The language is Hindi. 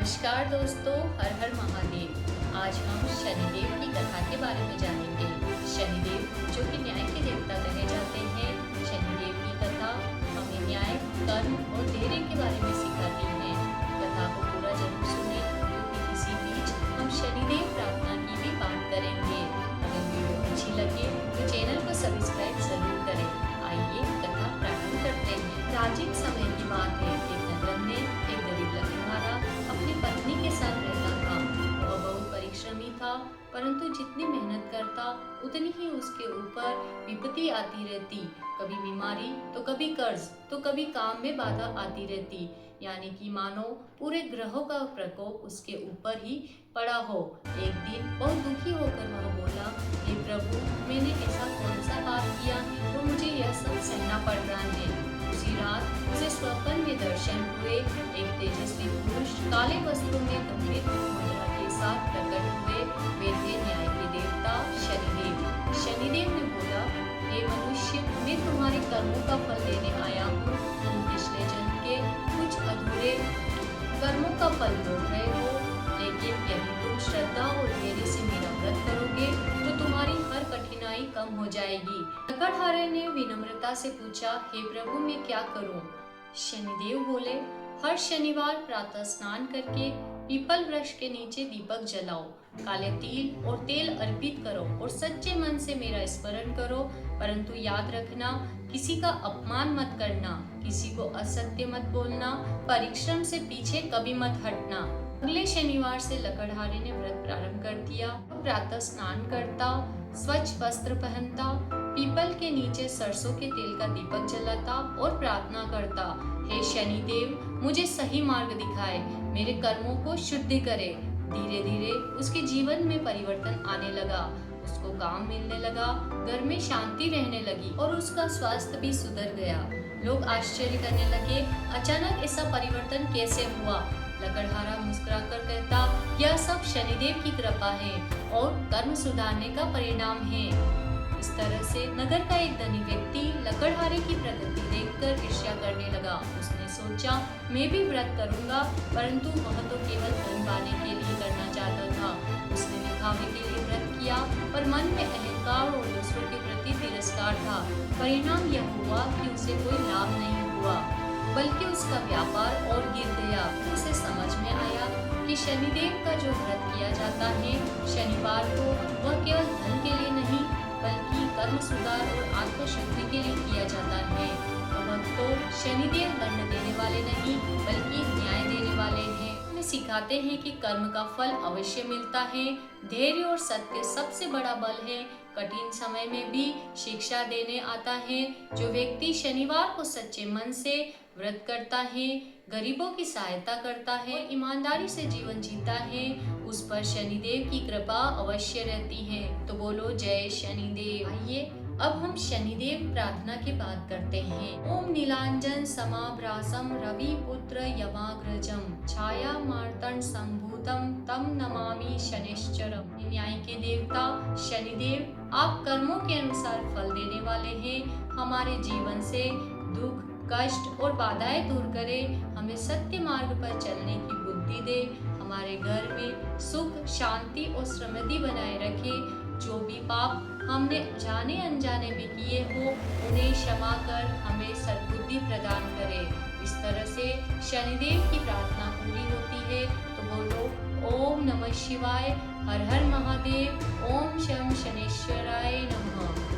नमस्कार दोस्तों, हर हर महादेव। आज हम शनिदेव की कथा के बारे में जानेंगे। शनिदेव जो कि न्याय के देवता कहे जाते हैं। शनिदेव की कथा हमें न्याय, कर्म और धैर्य के बारे में सिखाती है। कथा को पूरा जरूर सुने, क्योंकि इसी बीच हम शनिदेव प्रार्थना की भी बात करेंगे। अगर वीडियो अच्छी लगे तो चैनल को सब्सक्राइब जरूर करें। आइए कथा प्रारंभ करते हैं। प्राचीन समय की बात है। एक नगर में एक गरीब लकड़हारा अपनी पत्नी के साथ रहता था। वह बहुत परिश्रमी था, परंतु जितनी मेहनत करता उतनी ही उसके ऊपर विपत्ति आती रहती। कभी बीमारी तो कभी कर्ज तो कभी काम में बाधा आती रहती। यानी कि मानो पूरे ग्रहों का प्रकोप उसके ऊपर ही पड़ा हो। एक दिन बहुत दुखी होकर वह बोला, हे प्रभु, मैंने ऐसा कौन सा पाप किया तो मुझे यह सब सहना पड़ रहा है। उसी रात उसे स्वप्न में दर्शन हुए। एक तेजस्वी पुरुष काले वस्त्रों में गंभीर मुद्रा के साथ प्रकट हुए। वे थे न्याय के देवता शनिदेव। शनिदेव ने बोला, हे मनुष्य, मैं तुम्हारे कर्मों का फल देने आया हूँ। तुम पिछले जन्म के कुछ अधूरे कर्मों का फल भोग रहे हो, लेकिन यदि तुम श्रद्धा और धैर्य से मेरा व्रत करोगे तो तुम्हारी हर कठिनाई कम हो जाएगी। लकड़हारे ने विनम्रता से पूछा, हे प्रभु, मैं क्या करूं? शनिदेव बोले, हर शनिवार प्रातः स्नान करके पीपल वृक्ष के नीचे दीपक जलाओ, काले तिल और तेल अर्पित करो और सच्चे मन से मेरा स्मरण करो। परंतु याद रखना, किसी का अपमान मत करना, किसी को असत्य मत बोलना, परिश्रम से पीछे कभी मत हटना। अगले शनिवार से लकड़हारे ने व्रत प्रारंभ कर दिया। प्रातः स्नान करता, स्वच्छ वस्त्र पहनता, पीपल के नीचे सरसों के तेल का दीपक जलाता और प्रार्थना करता, हे शनिदेव, मुझे सही मार्ग दिखाए, मेरे कर्मों को शुद्ध करे। धीरे धीरे उसके जीवन में परिवर्तन आने लगा। उसको काम मिलने लगा, घर में शांति रहने लगी और उसका स्वास्थ्य भी सुधर गया। लोग आश्चर्य करने लगे, अचानक ऐसा परिवर्तन कैसे हुआ? लकड़हारा मुस्कुराकर कहता, यह सब शनिदेव की कृपा है और कर्म सुधारने का परिणाम है। इस तरह से नगर का एक धनी व्यक्ति लकड़हारे की प्रगति देखकर ईर्ष्या करने लगा। उसने सोचा, मैं भी व्रत करूंगा, परंतु वह तो केवल धन पाने के लिए करना चाहता था। उसने दिखावे के लिए व्रत किया, पर मन में अहंकार और दूसरों के प्रति तिरस्कार था। परिणाम यह हुआ कि उसे कोई लाभ नहीं हुआ, बल्कि उसका व्यापार और गिर गया। उसे समझ में आया कि शनिदेव का जो व्रत किया जाता है शनिवार को, वह केवल धन के लिए नहीं बल्कि कर्म सुधार और आत्मशक्ति के लिए किया जाता है। तो भक्तों, शनिदेव दंड देने वाले नहीं बल्कि न्याय देने वाले हैं। हमें सिखाते हैं कि कर्म का फल अवश्य मिलता है। धैर्य और सत्य सबसे बड़ा बल है। कठिन समय में भी शिक्षा देने आता है। जो व्यक्ति शनिवार को सच्चे मन से व्रत करता है, गरीबों की सहायता करता है, ईमानदारी से जीवन जीता है, उस पर शनिदेव की कृपा अवश्य रहती है। तो बोलो जय शनिदेव। आइए अब हम शनिदेव प्रार्थना की बात करते हैं। ओम नीलांजन समाभ्रासम रवि पुत्र यमाग्रजम छाया मार्तंड संभूतम तम नमामि शनिश्चरम। न्याय के देवता शनिदेव, आप कर्मों के अनुसार फल देने वाले हैं। हमारे जीवन से दुख, कष्ट और बाधाएं दूर करें। हमें सत्य मार्ग पर चलने की बुद्धि दे। हमारे घर में सुख, शांति और समृद्धि बनाए रखे। जो भी पाप हमने जाने अनजाने में किए हो, उन्हें क्षमा कर हमें सद्बुद्धि प्रदान करे। इस तरह से शनिदेव की प्रार्थना पूरी होती है। तो बोलो ओम नमः शिवाय, हर हर महादेव, ओम शं शनेश्वराय नमः।